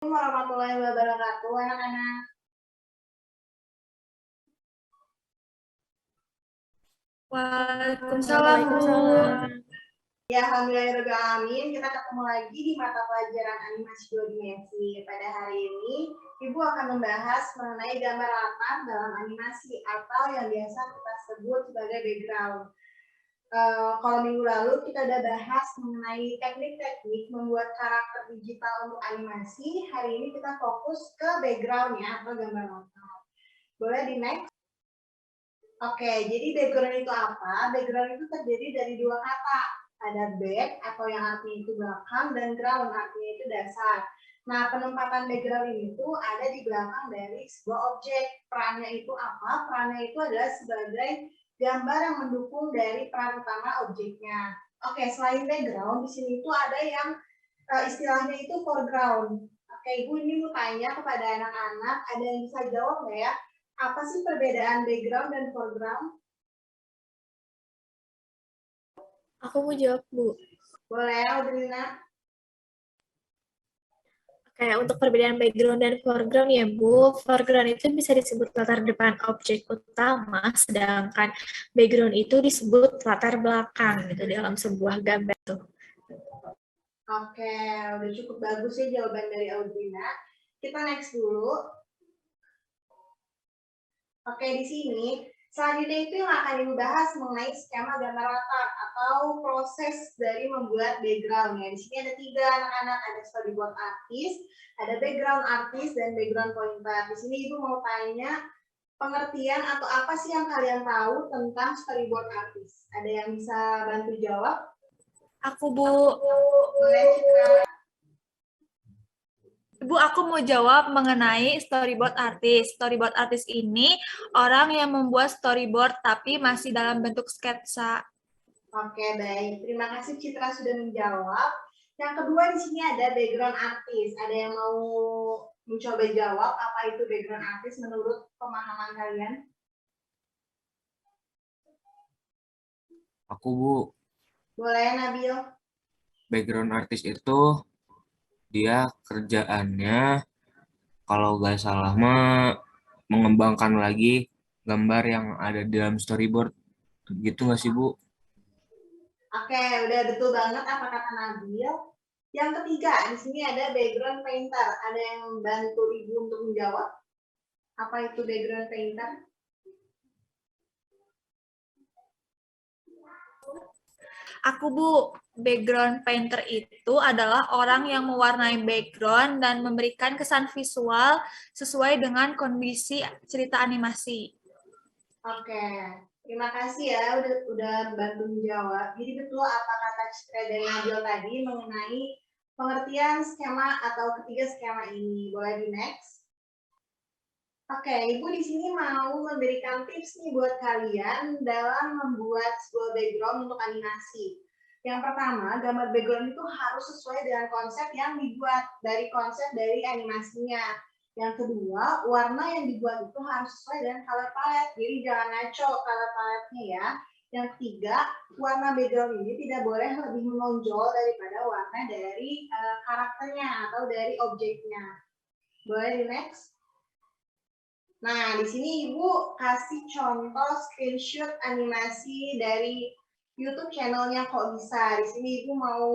Warahmatullahi wabarakatuh, anak-anak. Waalaikumsalam, Bu. Ya, alhamdulillahirrahmanirrahim. Kita ketemu lagi di mata pelajaran animasi 2 dimensi. Pada hari ini, Ibu akan membahas mengenai gambar latar dalam animasi atau yang biasa kita sebut sebagai background. Kalau minggu lalu kita udah bahas mengenai teknik-teknik membuat karakter digital untuk animasi. Hari ini kita fokus ke background-nya atau gambar latar. Boleh di next? Oke, jadi background itu apa? Background itu terdiri dari dua kata. Ada back atau yang artinya itu belakang dan ground artinya itu dasar. Nah, penempatan background ini tuh ada di belakang dari sebuah objek. Perannya itu apa? Perannya itu adalah sebagai gambar yang mendukung dari peran utama objeknya. Oke, selain background, di sini tuh ada yang istilahnya itu foreground. Oke, Ibu ini mau tanya kepada anak-anak, ada yang bisa jawab nggak ya? Apa sih perbedaan background dan foreground? Aku mau jawab, Bu. Boleh, Audrina? Oke, untuk perbedaan background dan foreground ya, Bu. Foreground itu bisa disebut latar depan objek utama, sedangkan background itu disebut latar belakang gitu dalam sebuah gambar tuh. Oke, udah cukup bagus ya jawaban dari Audrina. Kita next dulu. Oke, di sini selanjutnya itu yang akan dibahas mengenai skema gambar latar atau proses dari membuat background ya. Di sini ada 3 anak-anak, ada storyboard artist, ada background artist dan background pointer. Di sini Ibu mau tanya pengertian atau apa sih yang kalian tahu tentang storyboard artist? Ada yang bisa bantu jawab? Aku, Bu. Boleh, Citra. Bu, aku mau jawab mengenai storyboard artist. Storyboard artist ini orang yang membuat storyboard tapi masih dalam bentuk sketsa. Oke, baik. Terima kasih Citra sudah menjawab. Yang kedua di sini ada background artist. Ada yang mau mencoba jawab apa itu background artist menurut pemahaman kalian? Aku, Bu. Boleh, Nabil? Background artis itu dia kerjaannya kalau nggak salah mah mengembangkan lagi gambar yang ada di dalam storyboard gitu nggak sih, Bu? Oke, udah betul banget apa kata Nabil. Yang ketiga, di sini ada background painter. Ada yang bantu Ibu untuk menjawab apa itu background painter? Aku, Bu, background painter itu adalah orang yang mewarnai background dan memberikan kesan visual sesuai dengan kondisi cerita animasi. Oke, terima kasih ya udah bantu menjawab. Jadi betul apa kata Citra dan Nabil tadi mengenai pengertian skema atau ketiga skema ini. Boleh di next? Oke, Ibu di sini mau memberikan tips nih buat kalian dalam membuat sebuah background untuk animasi. Yang pertama, gambar background itu harus sesuai dengan konsep yang dibuat dari konsep dari animasinya. Yang kedua, warna yang dibuat itu harus sesuai dengan color palette. Jadi jangan ngaco color palette-nya ya. Yang ketiga, warna background ini tidak boleh lebih menonjol daripada warna dari karakternya atau dari objeknya. Boleh di next? Nah, di sini Ibu kasih contoh screenshot animasi dari YouTube channelnya Kok Bisa. Di sini Ibu mau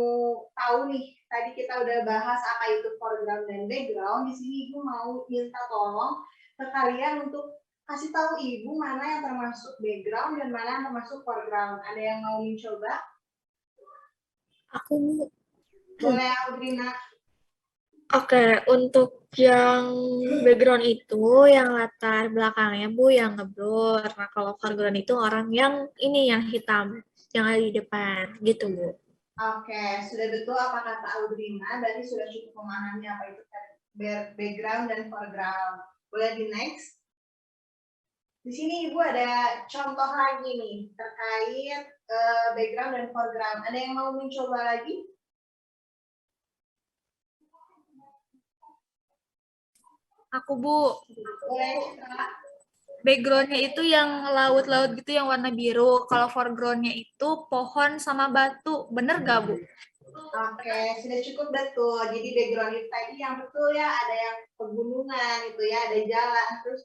tahu nih, tadi kita udah bahas apa itu foreground dan background. Di sini Ibu mau minta tolong ke kalian untuk kasih tahu Ibu mana yang termasuk background dan mana yang termasuk foreground. Ada yang mau mencoba? Aku, Bu. Boleh, Audrina. Oke, untuk yang background itu, yang latar belakangnya, Bu, yang ngeblur. Nah, kalau foreground itu orang yang ini, yang hitam, yang ada di depan, gitu, Bu. Oke, sudah betul apa kata Audrina, berarti sudah cukup memahami apa itu background dan foreground. Boleh di next? Di sini Ibu ada contoh lagi nih terkait background dan foreground. Ada yang mau mencoba lagi? Aku, Bu. Boleh, Citra. Backgroundnya itu yang laut-laut gitu, yang warna biru. Kalau foregroundnya itu pohon sama batu. Bener gak, Bu? Oke, sudah cukup betul. Jadi background itu tadi yang betul ya, ada yang pegunungan itu ya, ada jalan, terus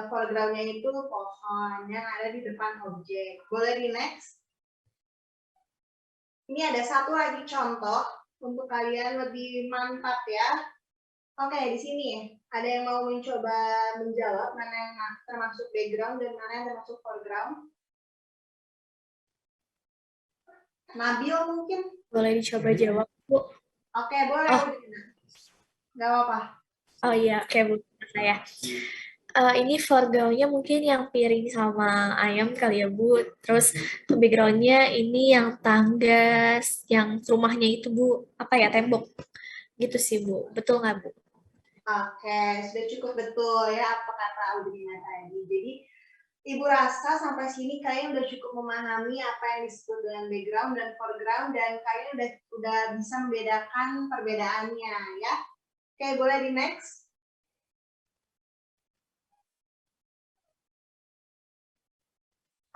foreground-nya itu pohon yang ada di depan objek. Boleh di next? Ini ada satu lagi contoh untuk kalian lebih mantap ya. Oke, di sini ada yang mau mencoba menjawab mana yang termasuk background dan mana yang termasuk foreground? Nabil mungkin? Boleh dicoba jawab, Bu? Oke, boleh. Oh. Gak apa-apa. Oh iya, oke Bu. Saya. Ini foreground-nya mungkin yang piring sama ayam kali ya, Bu. Terus background-nya ini yang tangga, yang rumahnya itu, Bu. Apa ya, tembok. Gitu sih, Bu. Betul nggak, Bu? Oke, sudah cukup betul ya apa kata Audrina tadi. Jadi, Ibu rasa sampai sini kalian udah cukup memahami apa yang disebut dengan background dan foreground dan kalian udah bisa membedakan perbedaannya ya. Oke, boleh di next.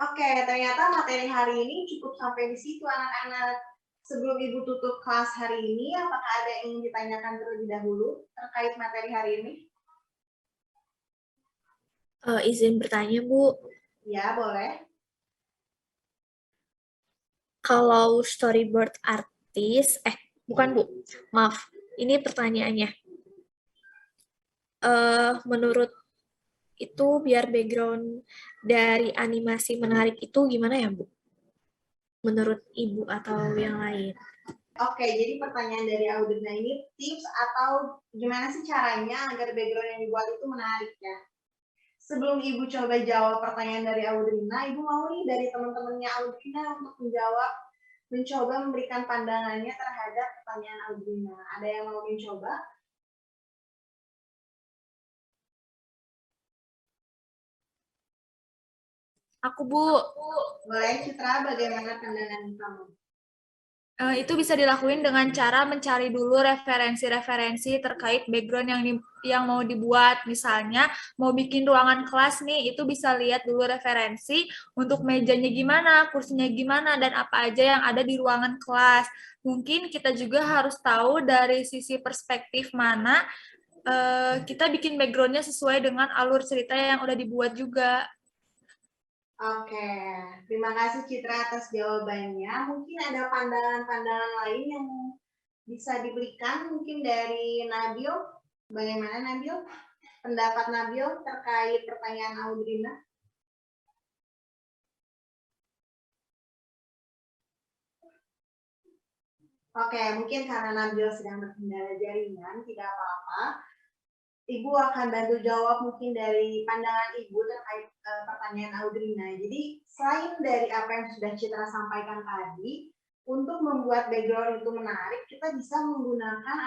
Oke, ternyata materi hari ini cukup sampai di situ anak-anak. Sebelum Ibu tutup kelas hari ini, apakah ada yang ingin ditanyakan terlebih dahulu terkait materi hari ini? Izin bertanya, Bu. Ya, boleh. Kalau storyboard artis, bukan Bu, maaf. Ini pertanyaannya. Menurut itu biar background dari animasi menarik itu gimana ya, Bu? Menurut Ibu atau yang lain? Oke, jadi pertanyaan dari Audrina ini tips atau gimana sih caranya agar background yang dibuat itu menarik ya? Sebelum Ibu coba jawab pertanyaan dari Audrina, Ibu mau nih dari teman-temannya Audrina untuk mencoba memberikan pandangannya terhadap pertanyaan Audrina. Ada yang mau mencoba? Aku, Bu. Boleh, Citra, bagaimana pandangan kamu? Itu bisa dilakuin dengan cara mencari dulu referensi-referensi terkait background yang mau dibuat. Misalnya, mau bikin ruangan kelas nih, itu bisa lihat dulu referensi untuk mejanya gimana, kursinya gimana, dan apa aja yang ada di ruangan kelas. Mungkin kita juga harus tahu dari sisi perspektif mana kita bikin background-nya sesuai dengan alur cerita yang udah dibuat juga. Oke, terima kasih Citra atas jawabannya. Mungkin ada pandangan-pandangan lain yang bisa diberikan mungkin dari Nabil. Bagaimana Nabil? Pendapat Nabil terkait pertanyaan Audrina? Oke, mungkin karena Nabil sedang berkendala jaringan, tidak apa-apa. Ibu akan bantu jawab mungkin dari pandangan Ibu terkait pertanyaan Audrina. Jadi, selain dari apa yang sudah Citra sampaikan tadi, untuk membuat background itu menarik, kita bisa menggunakan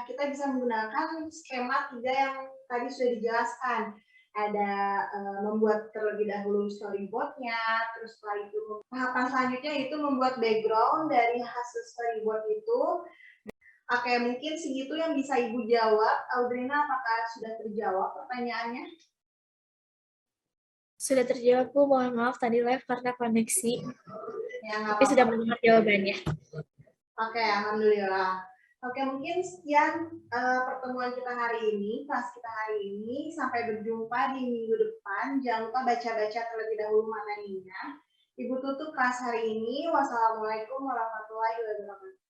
kita bisa menggunakan skema 3 yang tadi sudah dijelaskan. Ada membuat terlebih dahulu storyboard-nya, terus setelah itu tahapan selanjutnya itu membuat background dari hasil storyboard itu. Oke, mungkin segitu yang bisa Ibu jawab. Audrina, apakah sudah terjawab pertanyaannya? Sudah terjawab, Bu. Mohon maaf tadi live karena koneksi. Ya, Tapi sudah mendengar jawabannya. Oke, alhamdulillah. Oke, mungkin sekian pertemuan kita hari ini, kelas kita hari ini. Sampai berjumpa di minggu depan. Jangan lupa baca-baca terlebih dahulu materinya. Ibu tutup kelas hari ini. Wassalamualaikum warahmatullahi wabarakatuh.